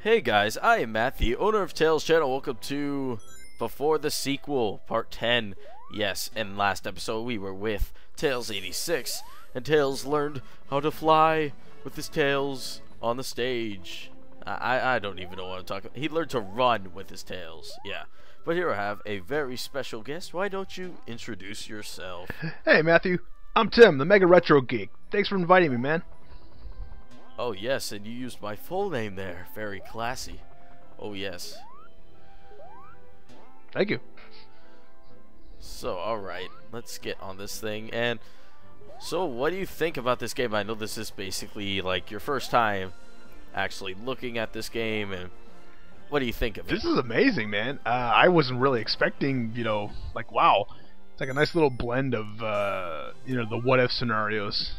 Hey guys, I am Matt, the owner of Tails Channel. Welcome to Before the Sequel, Part 10. Yes, in last episode we were with Tails 86, and Tails learned how to fly with his tails on the stage. I don't even know what I'm talking about. He learned to run with his tails, yeah. But here I have a very special guest. Why don't you introduce yourself? Hey Matthew, I'm Tim, the MegaRetroGeek. Thanks for inviting me, man. Oh yes, and you used my full name there. Very classy. Oh yes. Thank you. So, alright, let's get on this thing. And so, what do you think about this game? I know this is basically like your first time actually looking at this game, and what do you think of it? This is amazing, man. I wasn't really expecting, like, wow. It's like a nice little blend of, the what-if scenarios.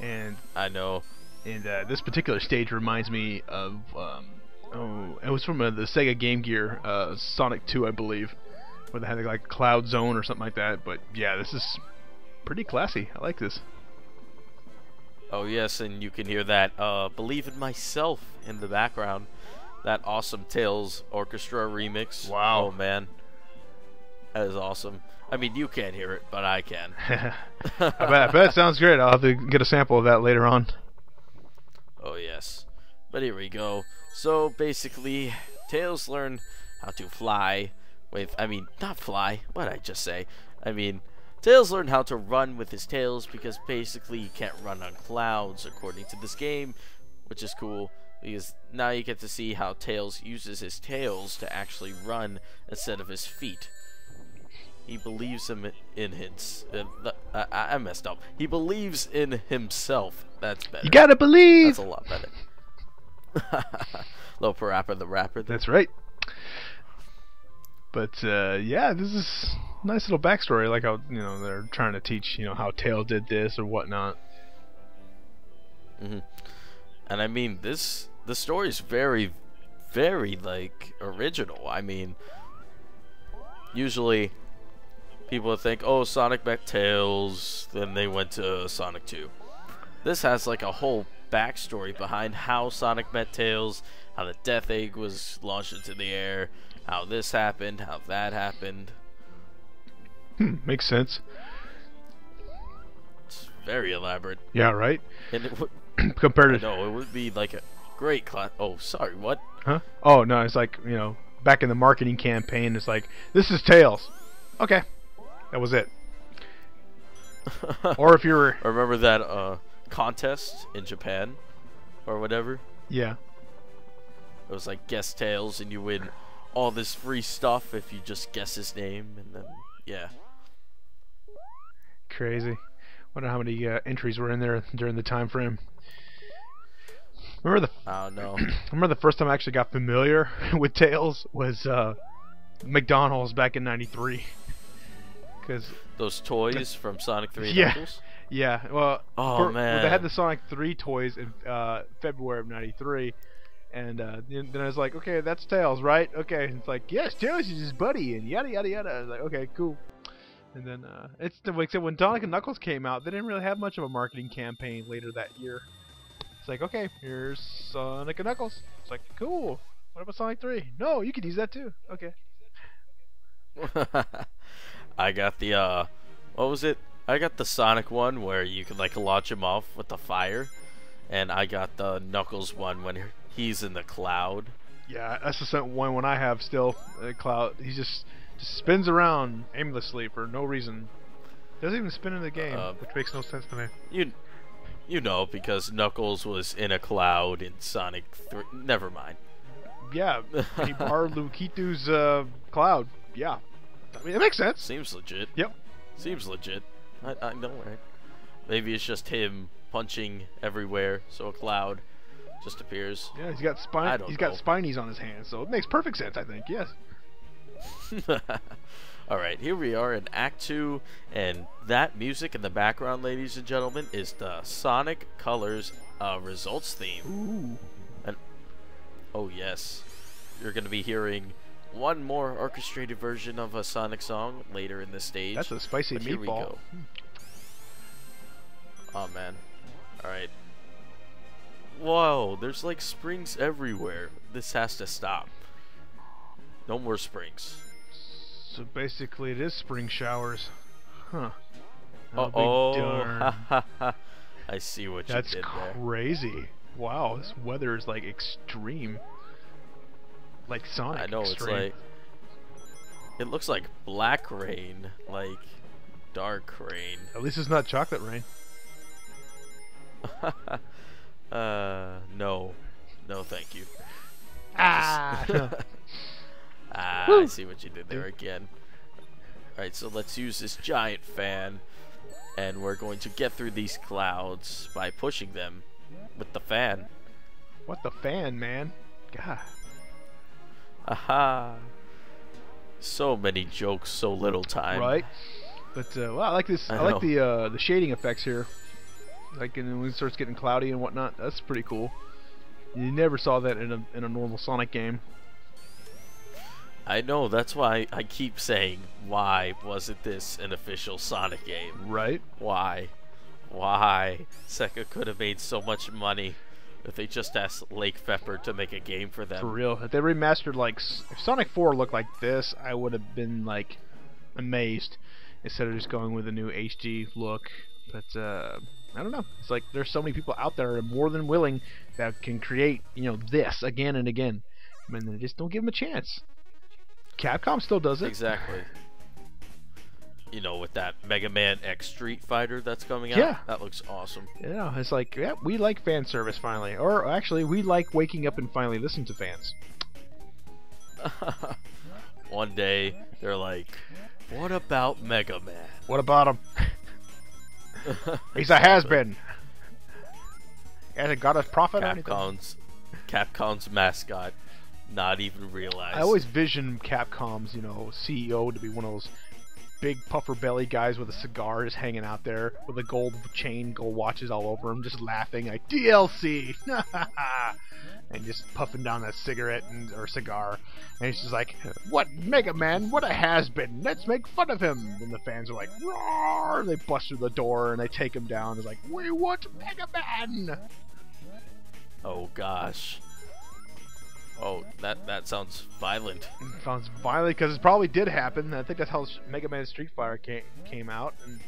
And I know. And this particular stage reminds me of, it was from the Sega Game Gear, Sonic 2, I believe, where they had like a cloud zone or something like that. But yeah, this is pretty classy. I like this. Oh yes, and you can hear that Believe in Myself in the background. That awesome Tails Orchestra remix. Wow. Oh man. That is awesome. I mean, you can't hear it, but I can. I bet it sounds great. I'll have to get a sample of that later on. Oh yes. But here we go. So basically, Tails learned how to fly with, not fly, what did I just say? Tails learned how to run with his tails because basically you can't run on clouds according to this game, which is cool because now you get to see how Tails uses his tails to actually run instead of his feet. He believes in his. I messed up. He believes in himself. That's better. You gotta believe. That's a lot better. Little Parappa the Rapper. That's right. But yeah, this is a nice little backstory. Like how they're trying to teach how Tails did this or whatnot. And I mean the story is very, very like original. I mean, usually people would think, oh, Sonic met Tails, then they went to Sonic 2. This has like a whole backstory behind how Sonic met Tails, how the Death Egg was launched into the air, how this happened, how that happened. Makes sense. It's very elaborate. Yeah, right? And it would, compared to... No, it would be like a great class. Oh, sorry, what? Huh? Oh, no, it's like, back in the marketing campaign, it's like, this is Tails. Okay. That was it. Or if you were... Remember that contest in Japan? Or whatever? Yeah. It was like guess Tails and you win all this free stuff if you just guess his name, and then, yeah. Crazy. Wonder how many entries were in there during the time frame. Remember the... I don't know. Remember the first time I actually got familiar with Tails was McDonald's back in '93. Those toys from Sonic 3 and yeah, Knuckles? Yeah, well, man. They had the Sonic 3 toys in February of '93, and then I was like, okay, that's Tails, right? Okay, and it's like, yes, Tails is his buddy, and yada yada yada. I was like, okay, cool. And then except when Sonic and Knuckles came out, they didn't really have much of a marketing campaign later that year. It's like, okay, here's Sonic and Knuckles. It's like, cool. What about Sonic 3? No, you could use that too. Okay. I got the what was it? I got the Sonic one where you could like launch him off with the fire, and I got the Knuckles one when he's in the cloud. Yeah, that's the one I have still. Cloud. He just spins around aimlessly for no reason. Doesn't even spin in the game, which makes no sense to me. You know, because Knuckles was in a cloud in Sonic 3. Never mind. Yeah, he borrowed Lukitu's cloud. Yeah. I mean, it makes sense. Seems legit. Yep. Seems legit. I know, right? Maybe it's just him punching everywhere, so a cloud just appears. Yeah, he's got spinies on his hands, so it makes perfect sense, I think. Yes. Alright, here we are in Act 2, and that music in the background, ladies and gentlemen, is the Sonic Colors results theme. Ooh. And, oh yes, you're going to be hearing one more orchestrated version of a Sonic song later in the stage. That's a spicy meatball. Here we go. Oh man. Alright. Whoa, there's like springs everywhere. This has to stop. No more springs. So basically, it is spring showers. Huh. Oh, darn. I see what That's you did there. crazy. Wow, this weather is like extreme. Like Sonic. I know, extreme. it's like... It looks like black rain. Like, dark rain. At least it's not chocolate rain. No. No, thank you. Ah! I see what you did there again. Alright, so let's use this giant fan, and we're going to get through these clouds by pushing them with the fan. What the fan, man? God. Aha! So many jokes, so little time. Right? But well, I like this. I like the shading effects here. Like when it starts getting cloudy and whatnot. That's pretty cool. You never saw that in a normal Sonic game. I know, that's why I keep saying, why wasn't this an official Sonic game? Right? Why? Why? Sega could have made so much money if they just asked LakeFeperd to make a game for them. For real. If they remastered, like, if Sonic 4 looked like this, I would have been, like, amazed. Instead of just going with a new HD look. But, I don't know. It's like there's so many people out there more than willing that can create, you know, this again and again. I mean, they just don't give them a chance. Capcom still does it. Exactly. You know, with that Mega Man X Street Fighter that's coming out. Yeah. That looks awesome. Yeah, it's like, yeah, we like fan service finally. Or actually, we like waking up and finally listening to fans. One day, they're like, what about Mega Man? What about him? He's a has-been. He hasn't got us profit or anything. Capcom's mascot. Not even realized. I always vision Capcom's, you know, CEO to be one of those big puffer belly guys with a cigar just hanging out there with a gold chain, gold watches all over him, just laughing like DLC, and just puffing down a cigarette or cigar, and he's just like, "What Mega Man? What a has-been! Let's make fun of him!" And the fans are like, "Roar!" They bust through the door and they take him down. It's like, "We want Mega Man!" Oh gosh. Oh, that sounds violent. It sounds violent because it probably did happen. I think that's how Mega Man Street Fighter came out. And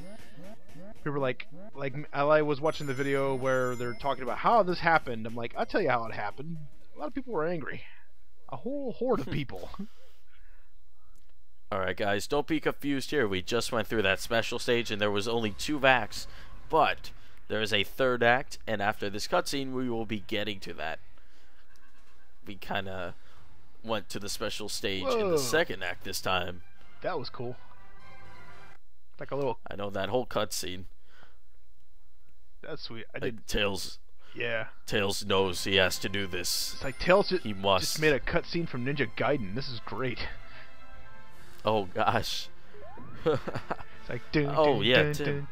people were like I was watching the video where they're talking about how this happened. I'm like, I'll tell you how it happened. A lot of people were angry. A whole horde of people. Alright guys, don't be confused here. We just went through that special stage and there was only 2 acts. But there is a 3rd act, and after this cutscene we will be getting to that. We kind of went to the special stage in the 2nd act this time. That was cool. Like a little... I know, that whole cutscene. That's sweet. Tails... Yeah. Tails knows he has to do this. It's like Tails he must. Just made a cutscene from Ninja Gaiden. This is great. Oh gosh. It's like... Oh yeah, Tim.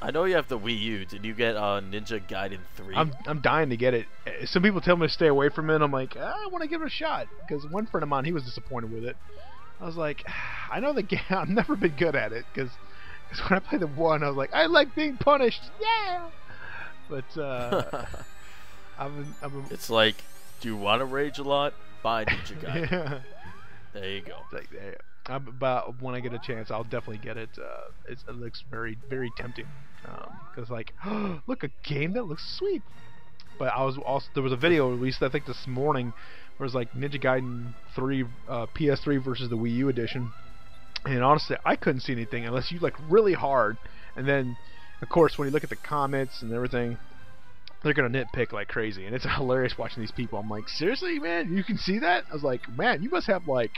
I know you have the Wii U. Did you get Ninja Gaiden 3? I'm dying to get it. Some people tell me to stay away from it. I'm like, I want to give it a shot. Because one friend of mine, he was disappointed with it. I was like, I know the game. I've never been good at it. Because when I played the 1, I was like, I like being punished. Yeah. But it's like, do you want to rage a lot? Buy Ninja Gaiden. Yeah. There you go. It's like, but when I get a chance, I'll definitely get it. It looks very, very tempting. Because like, look, a game that looks sweet. But I was also there was a video released I think this morning where it was like Ninja Gaiden 3 PS3 versus the Wii U edition. And honestly, I couldn't see anything unless you like really hard. And then, of course, when you look at the comments and everything, they're gonna nitpick like crazy. And it's hilarious watching these people. I'm like, seriously, man, you can see that? I was like, man, you must have like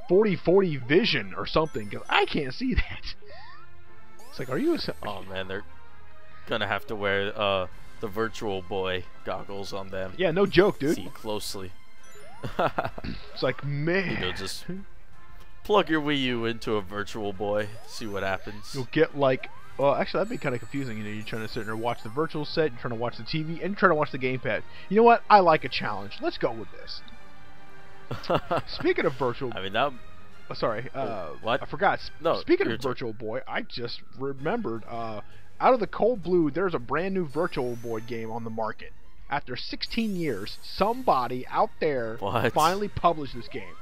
40/40 vision or something, because I can't see that. It's like, are you? Oh man, they're gonna have to wear the Virtual Boy goggles on them. Yeah, no joke, dude. See closely. It's like, man. You know, just plug your Wii U into a Virtual Boy, see what happens. You'll get like, well, actually, that'd be kind of confusing. You know, you're trying to sit there and watch the virtual set, you're trying to watch the TV, and you're trying to watch the gamepad. You know what? I like a challenge. Let's go with this. Speaking of Virtual... I mean, that... sorry, what? I forgot. No, Speaking of Virtual Boy, I just remembered, out of the cold blue, there's a brand new Virtual Boy game on the market. After 16 years, somebody out there finally published this game.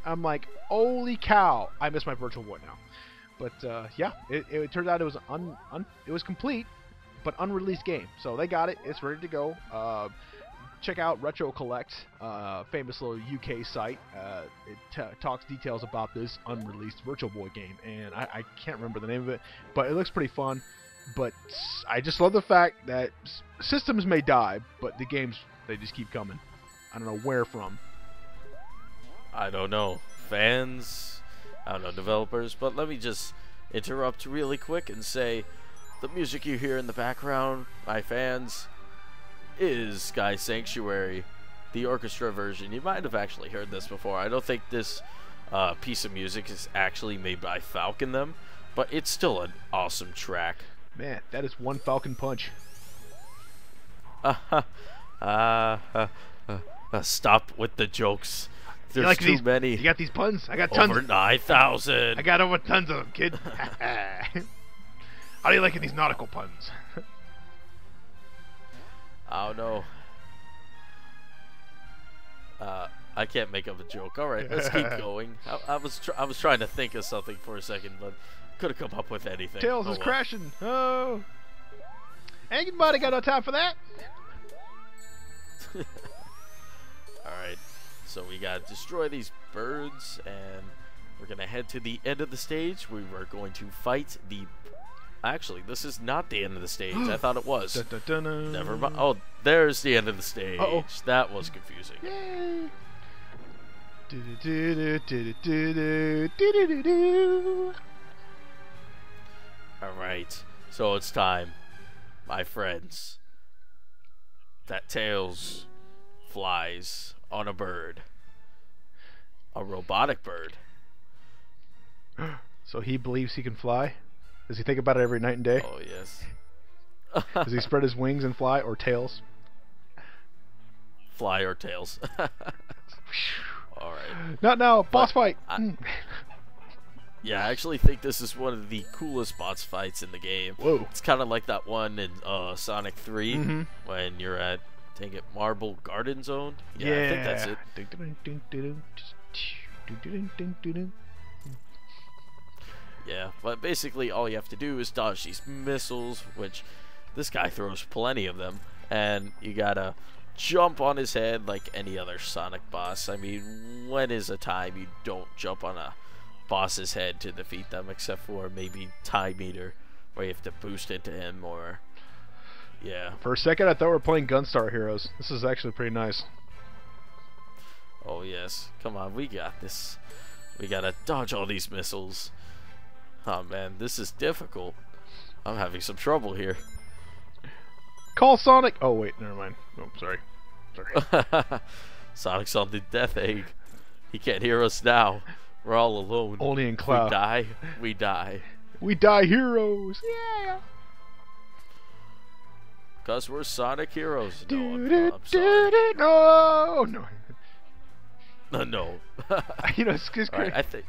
I'm like, holy cow! I miss my Virtual Boy now. But yeah, it turns out it was it was complete, but unreleased game. So they got it. It's ready to go. Check out Retro Collect, famous little UK site. It talks details about this unreleased Virtual Boy game, and I can't remember the name of it, but it looks pretty fun. But I just love the fact that systems may die, but the games, they just keep coming. I don't know where from. I don't know. Fans? I don't know, developers. But let me just interrupt really quick and say the music you hear in the background, my fans, is Sky Sanctuary, the orchestra version. You might have actually heard this before. I don't think this piece of music is actually made by Falcon them, but it's still an awesome track. Man, that is one Falcon punch. Stop with the jokes. There's too many. You got these puns? I got tons. Over 9,000. I got over tons of them, kid. How do you like these nautical puns? I don't know. I can't make up a joke. All right, let's keep going. I was trying to think of something for a second, but could have come up with anything. Tails is crashing. Oh, ain't nobody got no time for that. All right, so we gotta destroy these birds, and we're gonna head to the end of the stage. We were going to fight the. Actually, this is not the end of the stage. I thought it was. Never mind. Oh, there's the end of the stage. That was confusing. Yay! Alright, so it's time, my friends, that Tails flies on a bird. A robotic bird. So he believes he can fly? Does he think about it every night and day? Oh, yes. Does he spread his wings and fly, or tails? Fly or tails. Alright. Not now, boss fight! Yeah, I actually think this is one of the coolest boss fights in the game. Whoa. It's kind of like that one in Sonic 3 when you're at, dang it, Marble Garden Zone? Yeah, I think that's it. Yeah, but basically all you have to do is dodge these missiles, which this guy throws plenty of them, and you gotta jump on his head like any other Sonic boss. I mean, when is a time you don't jump on a boss's head to defeat them, except for maybe Time Meter, where you have to boost into him, or yeah. For a second I thought we were playing Gunstar Heroes. This is actually pretty nice. Oh yes, come on, we got this. We gotta dodge all these missiles. Oh man, this is difficult. I'm having some trouble here. Call Sonic! Oh wait, never mind. Oh, sorry. Sonic's on the death egg. He can't hear us now. We're all alone. Only in Cloud. We die. We die. We die heroes! Yeah! Because we're Sonic heroes. No, I'm sorry. No! No. You know, it's just right, I think.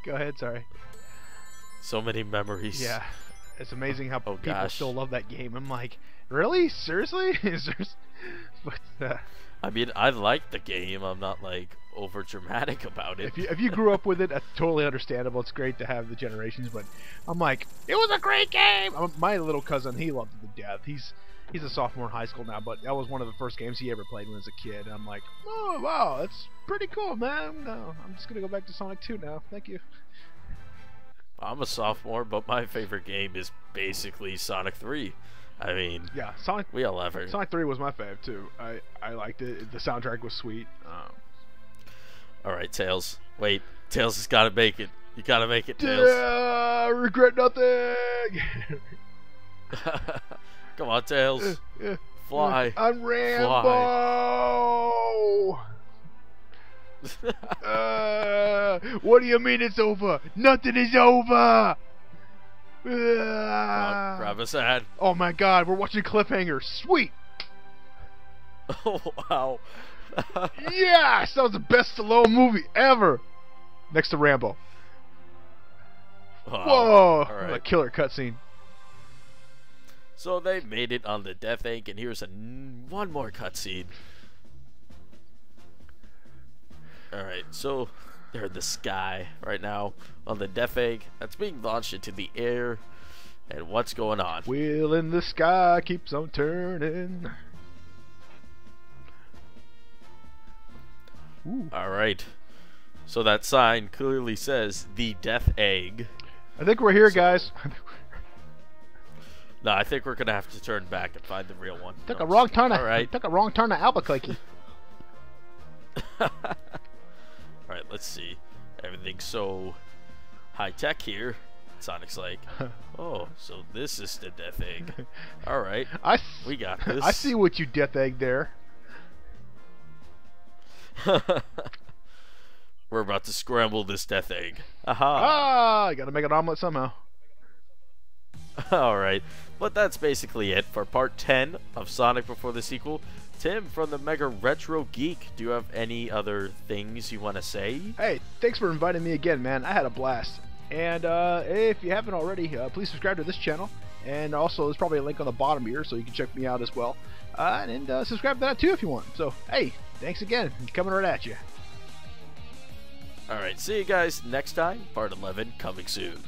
Go ahead, sorry. So many memories. Yeah. It's amazing how people gosh. still love that game. I'm like, really? Seriously? But, I mean, I like the game. I'm not like over dramatic about it. If you grew up with it, that's totally understandable. It's great to have the generations, but I'm like, it was a great game. My little cousin, he loved it to death. He's a sophomore in high school now, but that was one of the first games he ever played when he was a kid. And I'm like, oh wow, that's pretty cool, man. No, I'm just gonna go back to Sonic 2 now. Thank you. I'm a sophomore, but my favorite game is basically Sonic 3. I mean, yeah, Sonic. We all love it. Sonic 3 was my fave too. I liked it. The soundtrack was sweet. All right, Tails. Wait, Tails has got to make it. You got to make it, Tails. Regret nothing. Come on, Tails. Fly. I'm Rambo. What do you mean it's over? Nothing is over. Grab his hand. Oh my God, we're watching cliffhanger. Sweet. Oh wow. Yes, that was the best Stallone movie ever. Next to Rambo. Wow. Whoa! All right. A killer cutscene. So they made it on the Death Egg, and here's one more cutscene. Alright, so they're in the sky right now on the Death Egg that's being launched into the air. And what's going on? Wheel in the sky keeps on turning. Alright. So that sign clearly says the Death Egg. I think we're here, guys. No, I think we're gonna have to turn back and find the real one. Took a wrong turn. Alright. Took a wrong turn to Albuquerque. Alright, let's see. Everything's so high tech here. Sonic's like, oh, so this is the Death Egg. Alright, we got this. I see what you Death Egg there. We're about to scramble this Death Egg. Aha! Ah, I gotta make an omelet somehow. Alright, but that's basically it for part 10 of Sonic Before the Sequel. Tim from the Mega Retro Geek, do you have any other things you want to say? Hey, thanks for inviting me again, man. I had a blast. And if you haven't already, please subscribe to this channel. And also, there's probably a link on the bottom here, so you can check me out as well. And subscribe to that too if you want. So, hey, thanks again. Coming right at you. Alright, see you guys next time. Part 11 coming soon.